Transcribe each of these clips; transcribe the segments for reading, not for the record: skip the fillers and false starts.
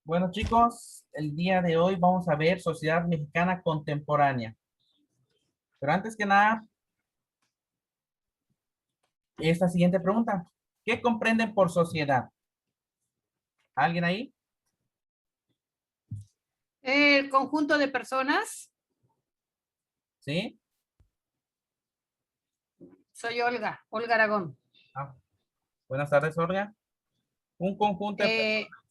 Bueno, chicos, el día de hoy vamos a ver sociedad mexicana contemporánea. Pero antes que nada, esta siguiente pregunta. ¿Qué comprenden por sociedad? ¿Alguien ahí? El conjunto de personas. ¿Sí? Soy Olga Aragón. Ah, buenas tardes, Olga. Un conjunto de Eh, personas.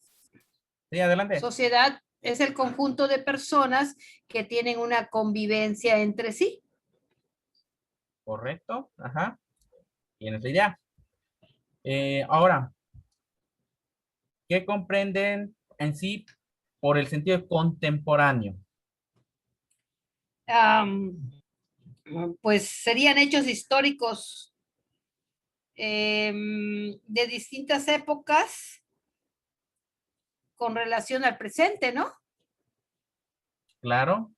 Sí, adelante. Sociedad es el conjunto de personas que tienen una convivencia entre sí. Correcto. Ajá. Tienes la idea. Ahora, ¿qué comprenden en sí por el sentido de contemporáneo? Um, pues serían hechos históricos de distintas épocas con relación al presente, ¿no? Claro.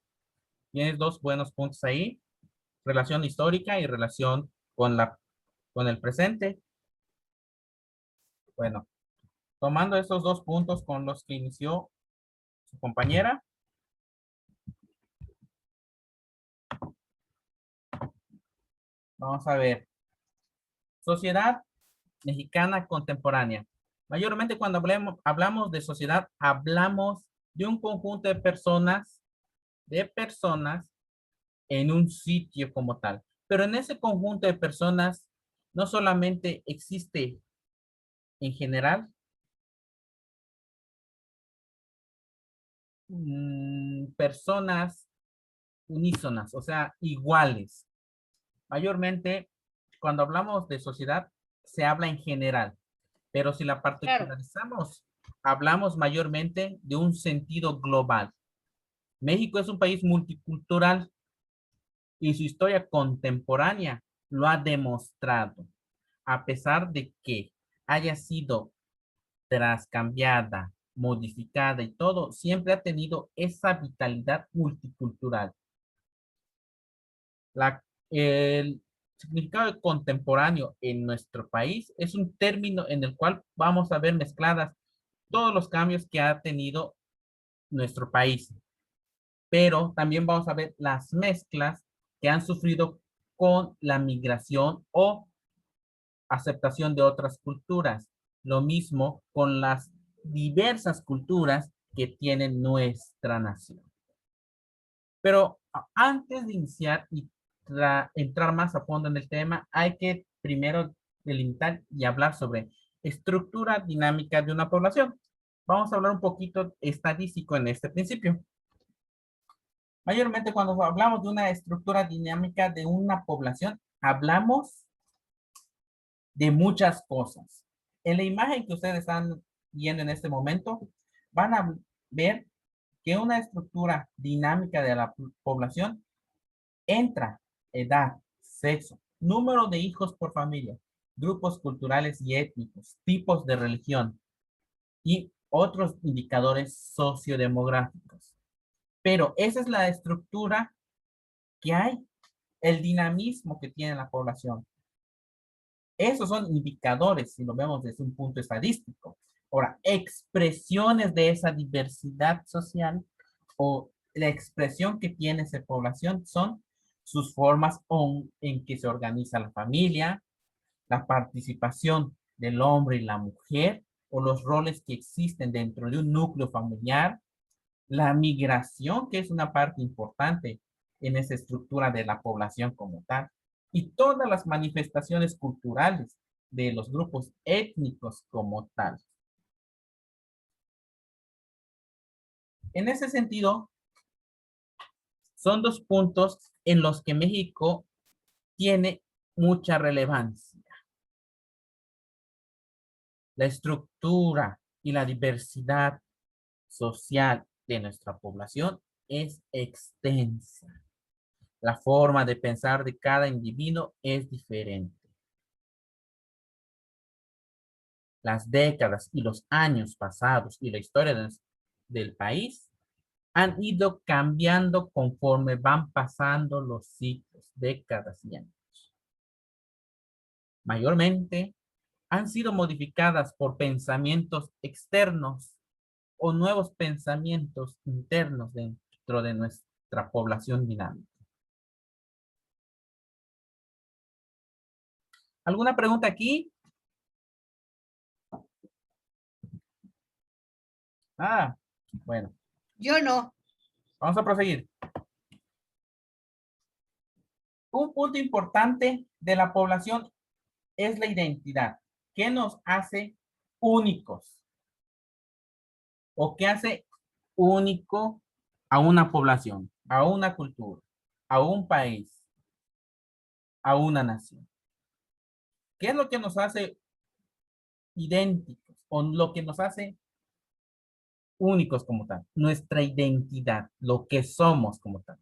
Tienes dos buenos puntos ahí. Relación histórica y relación con el presente. Bueno. Tomando estos dos puntos con los que inició su compañera, vamos a ver. Sociedad mexicana contemporánea. Mayormente cuando hablamos de sociedad, hablamos de un conjunto de personas en un sitio como tal. Pero en ese conjunto de personas no solamente existe en general personas unísonas, o sea, iguales. Mayormente, cuando hablamos de sociedad, se habla en general, pero si la Claro, particularizamos, hablamos mayormente de un sentido global. México es un país multicultural y su historia contemporánea lo ha demostrado, a pesar de que haya sido trascambiada, modificada y todo, siempre ha tenido esa vitalidad multicultural. El significado de contemporáneo en nuestro país es un término en el cual vamos a ver mezcladas todos los cambios que ha tenido nuestro país, pero también vamos a ver las mezclas que han sufrido con la migración o aceptación de otras culturas. Lo mismo con las diversas culturas que tiene nuestra nación. Pero antes de iniciar y entrar más a fondo en el tema, hay que primero delimitar y hablar sobre estructura dinámica de una población. Vamos a hablar un poquito estadístico en este principio. Mayormente cuando hablamos de una estructura dinámica de una población, hablamos de muchas cosas. En la imagen que ustedes están viendo en este momento, van a ver que una estructura dinámica de la población entra edad, sexo, número de hijos por familia, grupos culturales y étnicos, tipos de religión y otros indicadores sociodemográficos. Pero esa es la estructura que hay, el dinamismo que tiene la población. Esos son indicadores, si lo vemos desde un punto estadístico. Ahora, expresiones de esa diversidad social o la expresión que tiene esa población son sus formas en que se organiza la familia, la participación del hombre y la mujer o los roles que existen dentro de un núcleo familiar, la migración, que es una parte importante en esa estructura de la población como tal, y todas las manifestaciones culturales de los grupos étnicos como tal. En ese sentido, son dos puntos en los que México tiene mucha relevancia. La estructura y la diversidad social de nuestra población es extensa. La forma de pensar de cada individuo es diferente. Las décadas y los años pasados y la historia del país han ido cambiando conforme van pasando los ciclos, décadas y años. Mayormente han sido modificadas por pensamientos externos o nuevos pensamientos internos dentro de nuestra población dinámica. ¿Alguna pregunta aquí? Ah, bueno, Yo no. vamos a proseguir. Un punto importante de la población es la identidad. ¿Qué nos hace únicos? ¿O qué hace único a una población, a una cultura, a un país, a una nación? ¿Qué es lo que nos hace idénticos o lo que nos hace únicos como tal? Nuestra identidad, lo que somos como tal.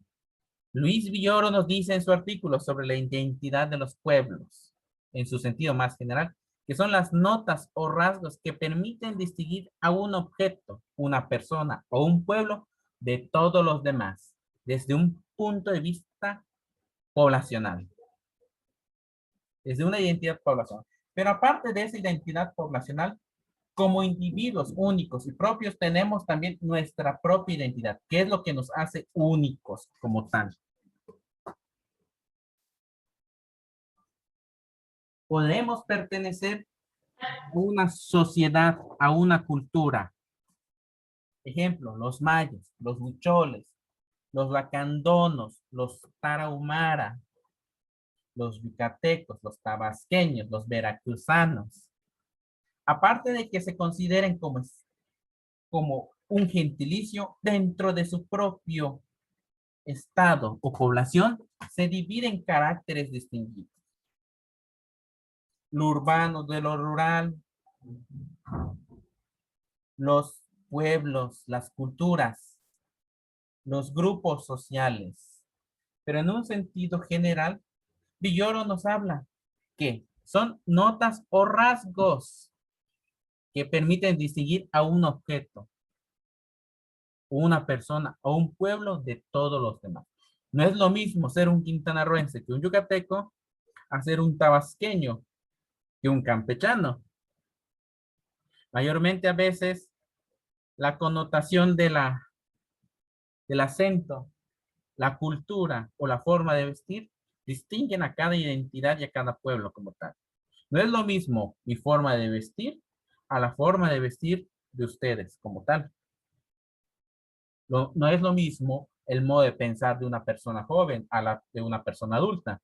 Luis Villoro nos dice en su artículo sobre la identidad de los pueblos, en su sentido más general, que son las notas o rasgos que permiten distinguir a un objeto, una persona o un pueblo de todos los demás, desde un punto de vista poblacional, desde una identidad poblacional. Pero aparte de esa identidad poblacional, como individuos únicos y propios, tenemos también nuestra propia identidad, que es lo que nos hace únicos como tal. Podemos pertenecer a una sociedad, a una cultura. Ejemplo, los mayas, los huicholes, los lacandonos, los tarahumara, los yucatecos, los tabasqueños, los veracruzanos. Aparte de que se consideren como un gentilicio dentro de su propio estado o población, se divide en caracteres distinguidos. Lo urbano de lo rural, los pueblos, las culturas, los grupos sociales. Pero en un sentido general, Villoro nos habla que son notas o rasgos que permiten distinguir a un objeto, una persona o un pueblo de todos los demás. No es lo mismo ser un quintanarroense que un yucateco a ser un tabasqueño que un campechano. Mayormente a veces la connotación del acento, la cultura o la forma de vestir distinguen a cada identidad y a cada pueblo como tal. No es lo mismo mi forma de vestir a la forma de vestir de ustedes como tal. No es lo mismo el modo de pensar de una persona joven a la de una persona adulta.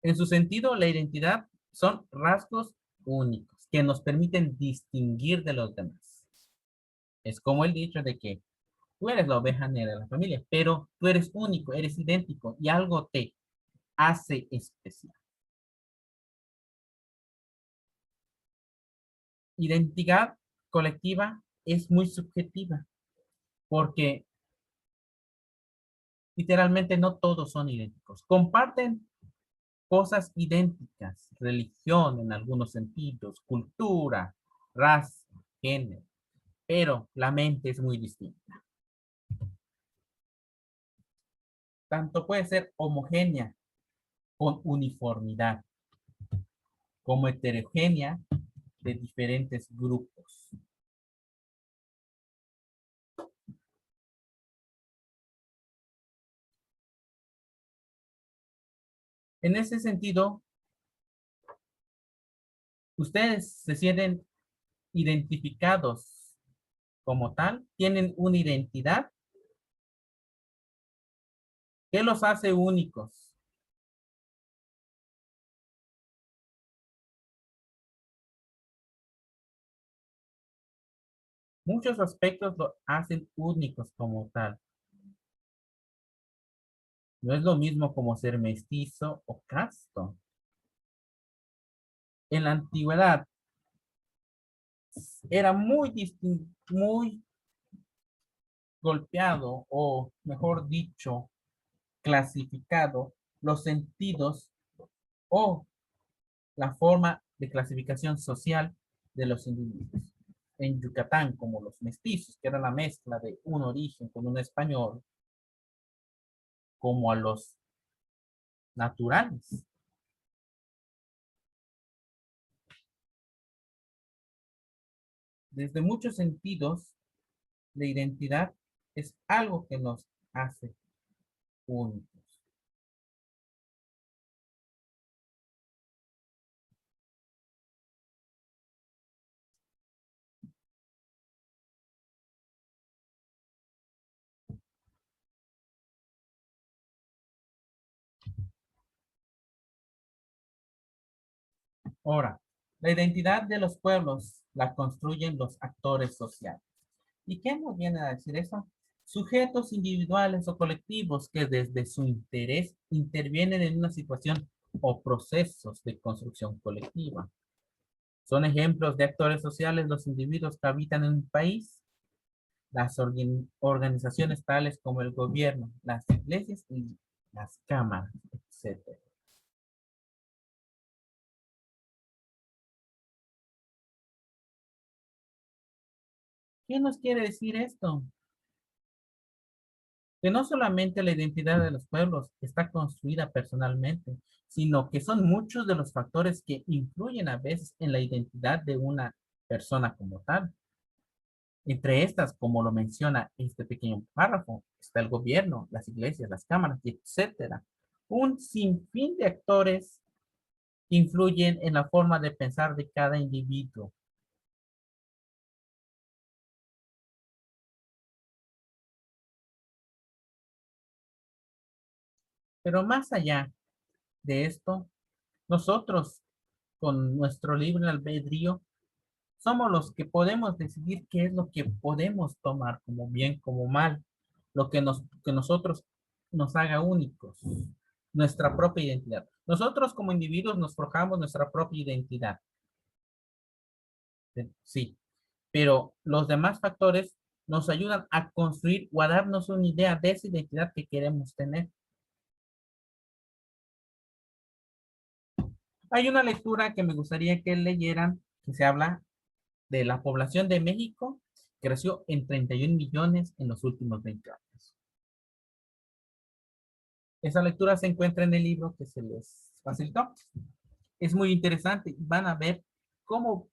En su sentido, la identidad son rasgos únicos que nos permiten distinguir de los demás. Es como el dicho de que tú eres la oveja negra de la familia, pero tú eres único, eres idéntico y algo te hace especial. Identidad colectiva es muy subjetiva porque literalmente no todos son idénticos. Comparten cosas idénticas, religión en algunos sentidos, cultura, raza, género, pero la mente es muy distinta. Tanto puede ser homogénea con uniformidad, como heterogénea de diferentes grupos. En ese sentido, ustedes se sienten identificados como tal, tienen una identidad que los hace únicos. Muchos aspectos lo hacen únicos como tal. No es lo mismo como ser mestizo o casto. En la antigüedad era muy golpeado o, mejor dicho, clasificado los sentidos o la forma de clasificación social de los individuos. En Yucatán, como los mestizos, que era la mezcla de un origen con un español, como a los naturales. Desde muchos sentidos, la identidad es algo que nos hace únicos. Ahora, la identidad de los pueblos la construyen los actores sociales. ¿Y qué nos viene a decir eso? Sujetos individuales o colectivos que desde su interés intervienen en una situación o procesos de construcción colectiva. Son ejemplos de actores sociales los individuos que habitan en un país, las organizaciones tales como el gobierno, las iglesias y las cámaras, etcétera. ¿Qué nos quiere decir esto? Que no solamente la identidad de los pueblos está construida personalmente, sino que son muchos de los factores que influyen a veces en la identidad de una persona como tal. Entre estas, como lo menciona este pequeño párrafo, está el gobierno, las iglesias, las cámaras, etcétera. Un sinfín de actores que influyen en la forma de pensar de cada individuo. Pero más allá de esto, nosotros, con nuestro libre albedrío, somos los que podemos decidir qué es lo que podemos tomar como bien, como mal, lo que nosotros nos haga únicos, nuestra propia identidad. Nosotros como individuos nos forjamos nuestra propia identidad, sí, pero los demás factores nos ayudan a construir o a darnos una idea de esa identidad que queremos tener. Hay una lectura que me gustaría que leyeran, que se habla de la población de México, creció en 31 millones en los últimos 20 años. Esa lectura se encuentra en el libro que se les facilitó. Es muy interesante. Van a ver cómo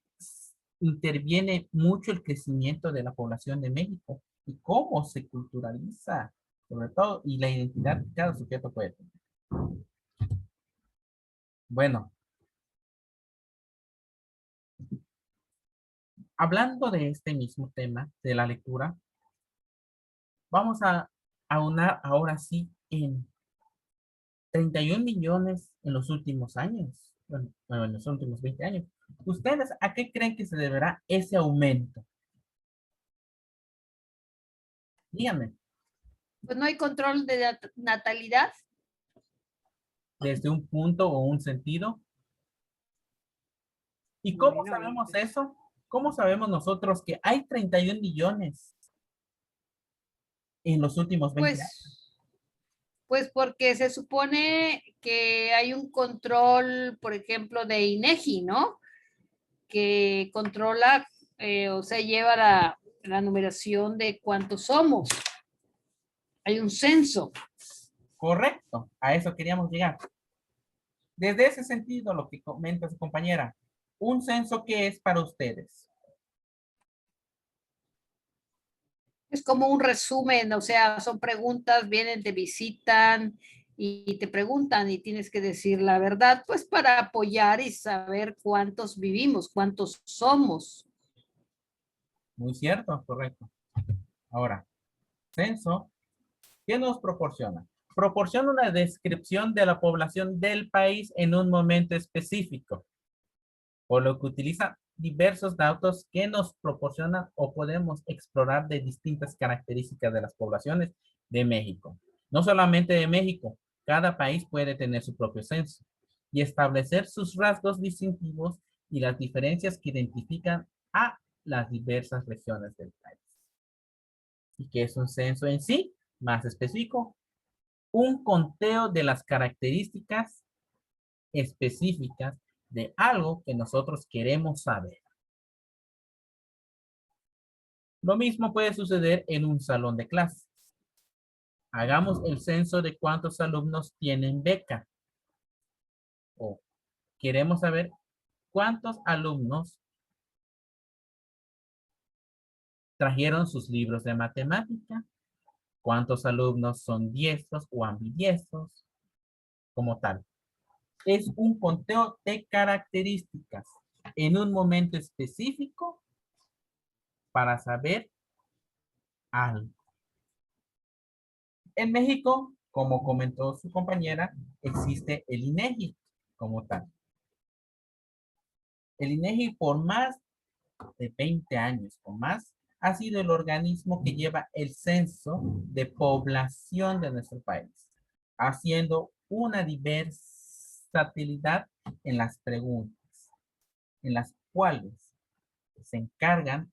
interviene mucho el crecimiento de la población de México y cómo se culturaliza, sobre todo, y la identidad que cada sujeto puede tener. Bueno, hablando de este mismo tema, de la lectura, vamos a aunar ahora sí en 31 millones en los últimos años, bueno, en los últimos 20 años. ¿Ustedes a qué creen que se deberá ese aumento? Díganme, Pues no hay control de natalidad. desde un punto o un sentido. ¿Y cómo Bueno, sabemos pues, eso? ¿Cómo sabemos nosotros que hay 31 millones en los últimos 20 años? pues, pues porque se supone que hay un control, por ejemplo, de INEGI, ¿no? Que controla, o sea, lleva la numeración de cuántos somos. Hay un censo. Correcto, a eso queríamos llegar. Desde ese sentido, lo que comenta su compañera, ¿un censo qué es para ustedes? Es como un resumen, o sea, son preguntas, vienen, te visitan y te preguntan y tienes que decir la verdad, pues para apoyar y saber cuántos vivimos, cuántos somos. Muy cierto, correcto. Ahora, censo, ¿qué nos proporciona? Proporciona una descripción de la población del país en un momento específico, por lo que utiliza diversos datos que nos proporcionan o podemos explorar de distintas características de las poblaciones de México. No solamente de México, cada país puede tener su propio censo y establecer sus rasgos distintivos y las diferencias que identifican a las diversas regiones del país. ¿Y qué es un censo en sí? Más específico, un conteo de las características específicas de algo que nosotros queremos saber. Lo mismo puede suceder en un salón de clases. Hagamos el censo de cuántos alumnos tienen beca. O queremos saber cuántos alumnos ¿Trajeron sus libros de matemática? ¿Cuántos alumnos son diestros o ambidiestros? Como tal. Es un conteo de características en un momento específico para saber algo. En México, como comentó su compañera, existe el INEGI como tal. El INEGI por más de 20 años o más ha sido el organismo que lleva el censo de población de nuestro país, haciendo una versatilidad en las preguntas, en las cuales se encargan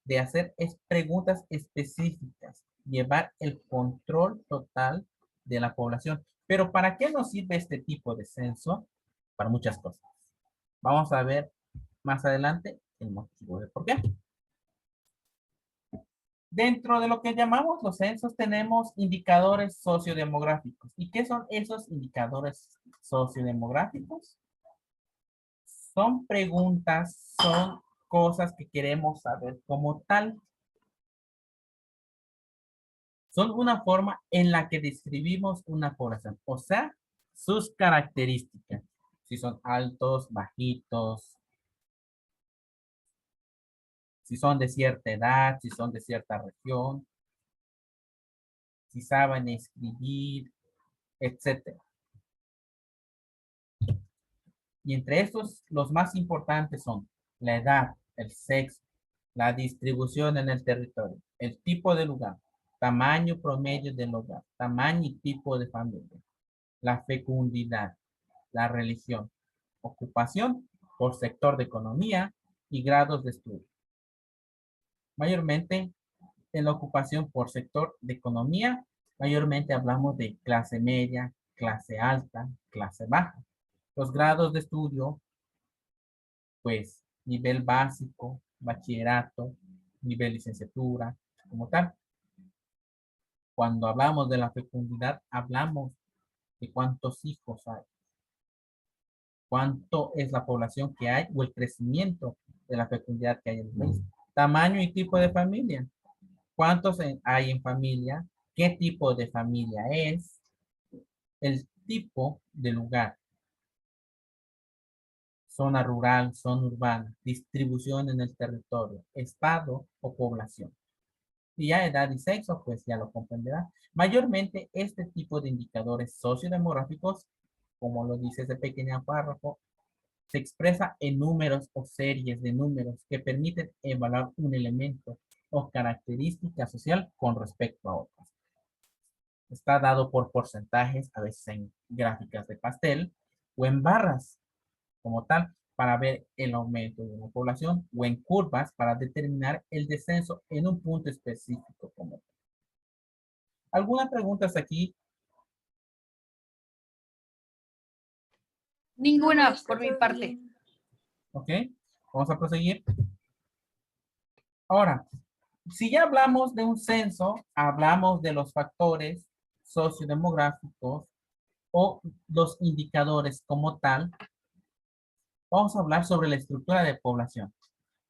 de hacer preguntas específicas, llevar el control total de la población. Pero ¿para qué nos sirve este tipo de censo? Para muchas cosas. Vamos a ver más adelante el motivo de por qué. Dentro de lo que llamamos los censos tenemos indicadores sociodemográficos. ¿Y qué son esos indicadores sociodemográficos? Son preguntas, son cosas que queremos saber como tal. Son una forma en la que describimos una población, o sea, sus características. Si son altos, bajitos, si son de cierta edad, si son de cierta región, si saben escribir, etcétera. Y entre estos, los más importantes son la edad, el sexo, la distribución en el territorio, el tipo de lugar, tamaño promedio del hogar, tamaño y tipo de familia, la fecundidad, la religión, ocupación por sector de economía y grados de estudio. Mayormente en la ocupación por sector de economía, mayormente hablamos de clase media, clase alta, clase baja. Los grados de estudio, pues nivel básico, bachillerato, nivel licenciatura, como tal. Cuando hablamos de la fecundidad, hablamos de cuántos hijos hay, cuánto es la población que hay o el crecimiento de la fecundidad que hay en el país. Tamaño y tipo de familia. ¿Cuántos hay en familia? ¿Qué tipo de familia es? El tipo de lugar. Zona rural, zona urbana, distribución en el territorio, estado o población. Y ya edad y sexo, pues ya lo comprenderá. Mayormente este tipo de indicadores sociodemográficos, como lo dice ese pequeño párrafo, se expresa en números o series de números que permiten evaluar un elemento o característica social con respecto a otras. Está dado por porcentajes, a veces en gráficas de pastel o en barras como tal, para ver el aumento de una población o en curvas para determinar el descenso en un punto específico como tal. ¿Algunas preguntas aquí? Ninguna por mi parte. Ok, vamos a proseguir. Ahora, si ya hablamos de un censo, hablamos de los factores sociodemográficos o los indicadores como tal, vamos a hablar sobre la estructura de población,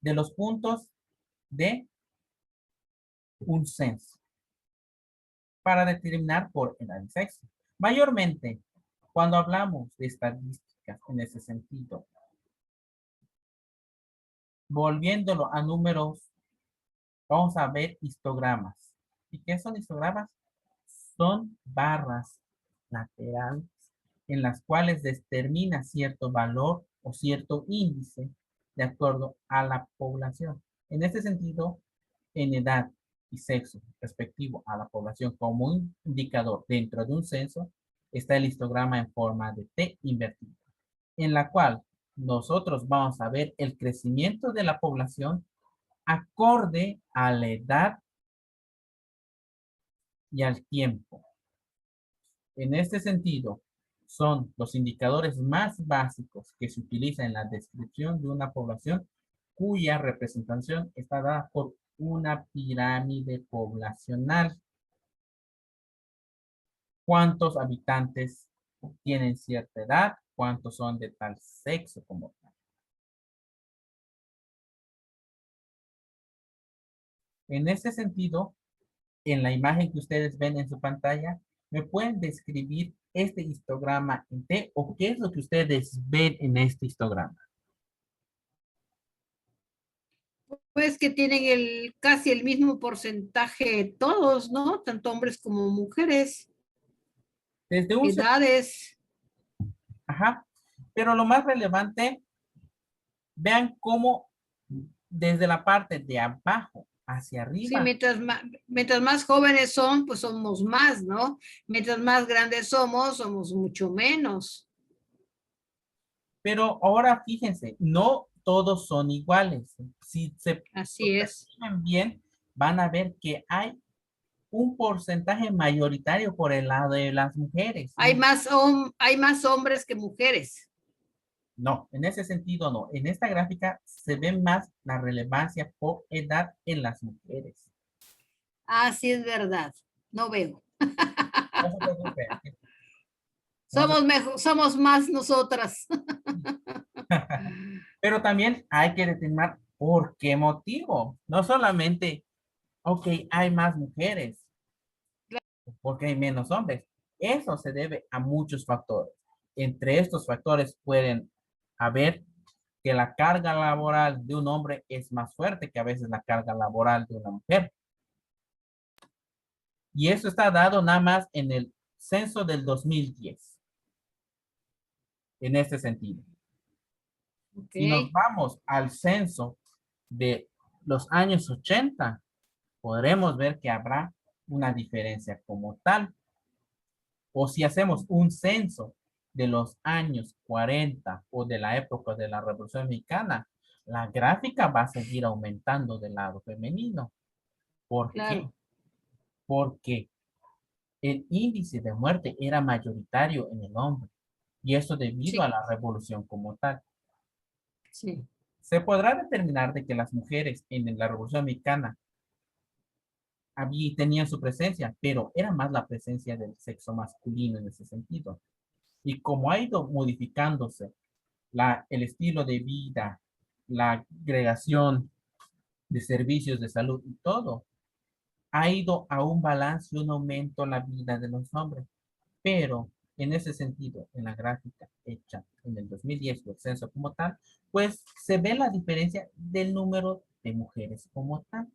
de los puntos de un censo para determinar por edad y sexo. Mayormente, cuando hablamos de estadísticas en ese sentido, volviéndolo a números, vamos a ver histogramas. ¿Y qué son histogramas? Son barras laterales en las cuales determina cierto valor o cierto índice de acuerdo a la población. En este sentido, en edad y sexo respectivo a la población como un indicador dentro de un censo, está el histograma en forma de T invertido, en la cual nosotros vamos a ver el crecimiento de la población acorde a la edad y al tiempo. En este sentido, son los indicadores más básicos que se utilizan en la descripción de una población cuya representación está dada por una pirámide poblacional. ¿Cuántos habitantes tienen cierta edad? ¿Cuántos son de tal sexo como tal? En ese sentido, en la imagen que ustedes ven en su pantalla, ¿me pueden describir este histograma en T o qué es lo que ustedes ven en este histograma? Pues que tienen casi el mismo porcentaje todos, ¿no? Tanto hombres como mujeres, Desde un... edades. Ajá. Pero lo más relevante, vean cómo desde la parte de abajo hacia Sí, arriba, mientras más jóvenes son, pues somos más, ¿no? Mientras más grandes somos mucho menos. pero ahora fíjense, no todos son iguales. Si se Así es. perciben bien, van a ver que hay un porcentaje mayoritario por el lado de las mujeres. Hay más hombres que mujeres. No, en ese sentido no. En esta gráfica se ve más la relevancia por edad en las mujeres. Así es verdad. No veo. No se preocupe. No se- Somos mejor, somos más nosotras. Pero también hay que determinar por qué motivo. No solamente, ok, hay más mujeres, porque hay menos hombres. Eso se debe a muchos factores. Entre estos factores pueden haber que la carga laboral de un hombre es más fuerte que a veces la carga laboral de una mujer. Y eso está dado nada más en el censo del 2010, en este sentido. Ok, Si nos vamos al censo de los años 80, podremos ver que habrá una diferencia como tal. O si hacemos un censo de los años 40 o de la época de la Revolución Mexicana, la gráfica va a seguir aumentando del lado femenino. ¿Por qué? claro. Porque el índice de muerte era mayoritario en el hombre y eso debido a Sí, la revolución como tal. sí. Se podrá determinar de que las mujeres en la Revolución Mexicana tenían su presencia, pero era más la presencia del sexo masculino en ese sentido. Y como ha ido modificándose el estilo de vida, la agregación de servicios de salud y todo, ha ido a un balance y un aumento en la vida de los hombres. Pero en ese sentido, en la gráfica hecha en el 2010, el censo como tal, pues se ve la diferencia del número de mujeres como tal.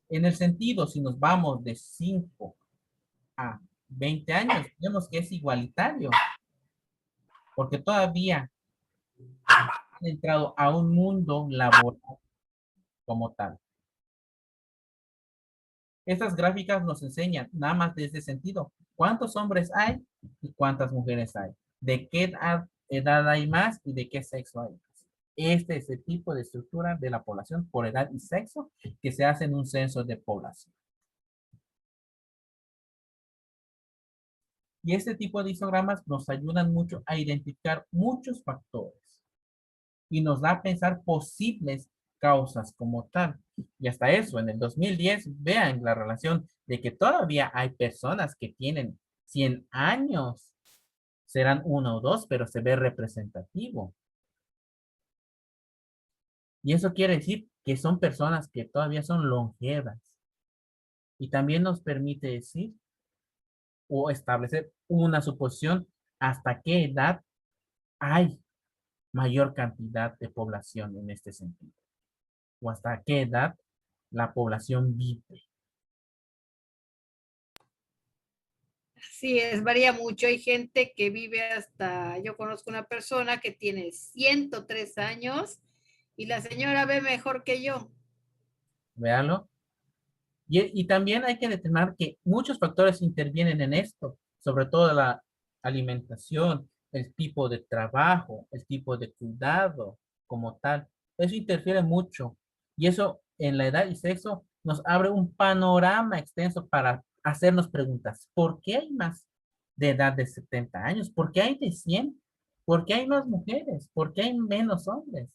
En el sentido, si nos vamos de 5 a 20 años, vemos que es igualitario, porque todavía han entrado a un mundo laboral como tal. Estas gráficas nos enseñan, nada más de ese sentido, cuántos hombres hay y cuántas mujeres hay, de qué edad hay más y de qué sexo hay más. Este es el tipo de estructura de la población por edad y sexo que se hace en un censo de población. Y este tipo de histogramas nos ayudan mucho a identificar muchos factores y nos da a pensar posibles causas como tal. Y hasta eso, en el 2010, vean la relación de que todavía hay personas que tienen 100 años, serán uno o dos, pero se ve representativo. Y eso quiere decir que son personas que todavía son longevas. Y también nos permite decir o establecer una suposición hasta qué edad hay mayor cantidad de población en este sentido. O hasta qué edad la población vive. Sí, es, varía mucho. Hay gente que vive hasta, yo conozco una persona que tiene 103 años y la señora ve mejor que yo. Véalo. Y también hay que determinar que muchos factores intervienen en esto, sobre todo la alimentación, el tipo de trabajo, el tipo de cuidado como tal. Eso interfiere mucho. Y eso en la edad y sexo nos abre un panorama extenso para hacernos preguntas. ¿Por qué hay más de edad de 70 años? ¿Por qué hay de 100? ¿Por qué hay más mujeres? ¿Por qué hay menos hombres?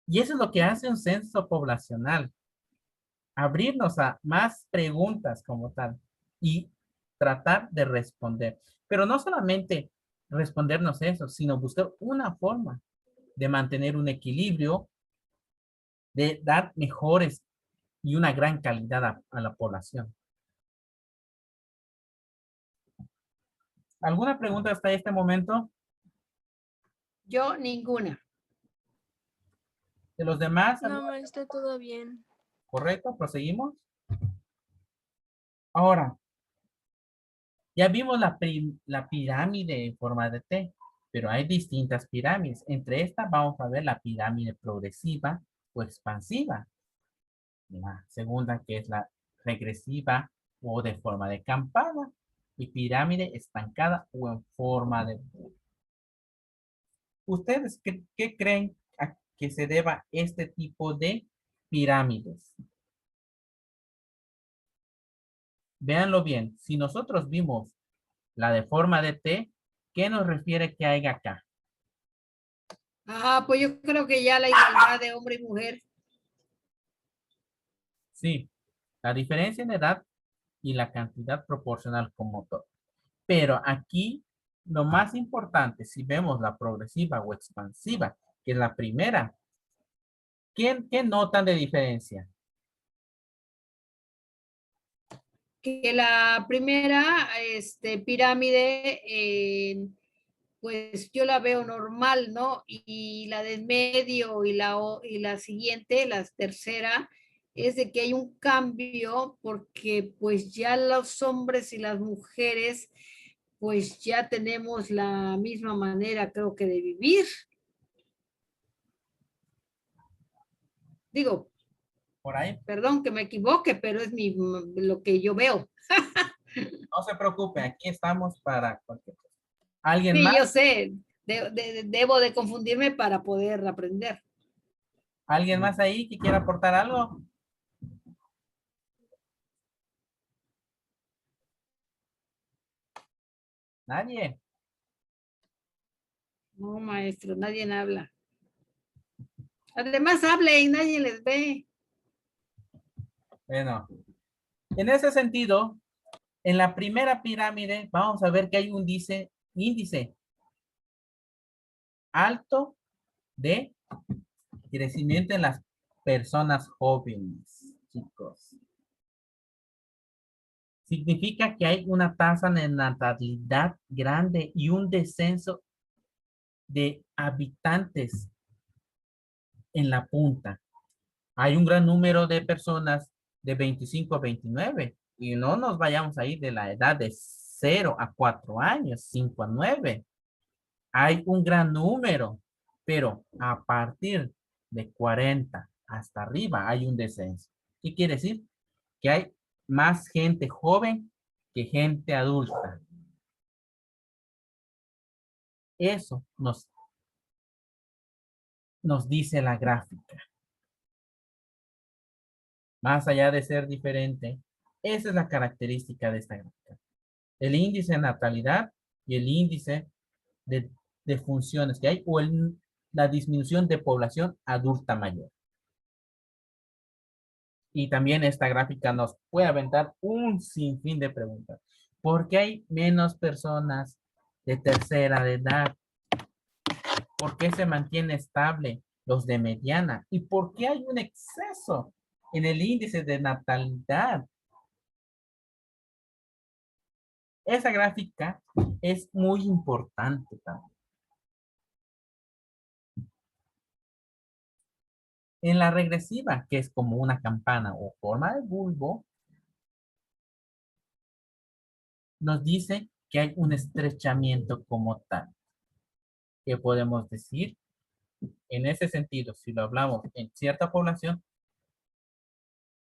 Y eso es lo que hace un censo poblacional, abrirnos a más preguntas como tal y tratar de responder. Pero no solamente respondernos eso, sino buscar una forma de mantener un equilibrio de dar mejores y una gran calidad a la población. ¿Alguna pregunta hasta este momento? Yo ninguna. ¿De los demás? No, maestra, todo bien. ¿Correcto? ¿Proseguimos? Ahora, ya vimos la pirámide en forma de T, pero hay distintas pirámides. Entre estas vamos a ver la pirámide progresiva o expansiva. La segunda, que es la regresiva o de forma de campana. Y pirámide estancada o en forma de... ¿Ustedes qué creen a que se deba este tipo de pirámides? Véanlo bien. Si nosotros vimos la de forma de T, ¿qué nos refiere que hay acá? Ah, pues yo creo que ya la igualdad de hombre y mujer. Sí, la diferencia en edad y la cantidad proporcional como todo. Pero aquí lo más importante, si vemos la progresiva o expansiva, que es la primera, ¿qué notan de diferencia? Que la primera pirámide, pues yo la veo normal, ¿no? Y la del medio y la siguiente, la tercera, es de que hay un cambio porque pues ya los hombres y las mujeres pues ya tenemos la misma manera, creo que de vivir. Digo, Por ahí, perdón que me equivoque, pero es lo que yo veo. no se preocupe, aquí estamos para cualquier cosa. ¿Alguien Sí, más? yo sé, debo de confundirme para poder aprender. ¿Alguien más ahí que quiera aportar algo? Nadie. No, maestro, nadie habla. Además, hablen, nadie les ve. Bueno, en ese sentido, en la primera pirámide vamos a ver que hay un índice alto de crecimiento en las personas jóvenes, chicos. Significa que hay una tasa de natalidad grande y un descenso de habitantes en la punta. Hay un gran número de personas de 25 a 29 y no nos vayamos ahí de la edad de 0 a 4 años, 5 a 9. Hay un gran número, pero a partir de 40 hasta arriba hay un descenso. ¿Qué quiere decir? Que hay más gente joven que gente adulta. Eso nos dice la gráfica. Más allá de ser diferente, esa es la característica de esta gráfica. El índice de natalidad y el índice de, de funciones que hay o la disminución de población adulta mayor. Y también esta gráfica nos puede aventar un sinfín de preguntas. ¿Por qué hay menos personas de tercera edad? ¿Por qué se mantiene estable los de mediana? ¿Y por qué hay un exceso en el índice de natalidad? Esa gráfica es muy importante también. En la regresiva, que es como una campana o forma de bulbo, nos dice que hay un estrechamiento como tal. ¿Qué podemos decir? En ese sentido, si lo hablamos en cierta población,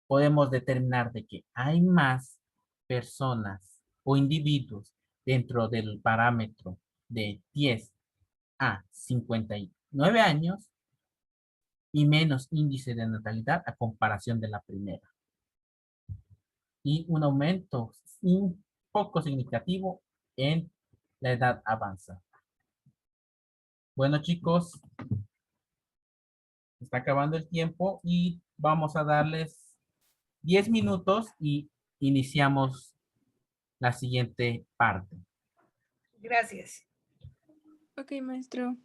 podemos determinar de que hay más personas o individuos dentro del parámetro de 10 a 59 años y menos índice de natalidad a comparación de la primera. Y un aumento un poco significativo en la edad avanzada. Bueno, chicos, está acabando el tiempo y vamos a darles 10 minutos y iniciamos la siguiente parte. Gracias. Ok, maestro.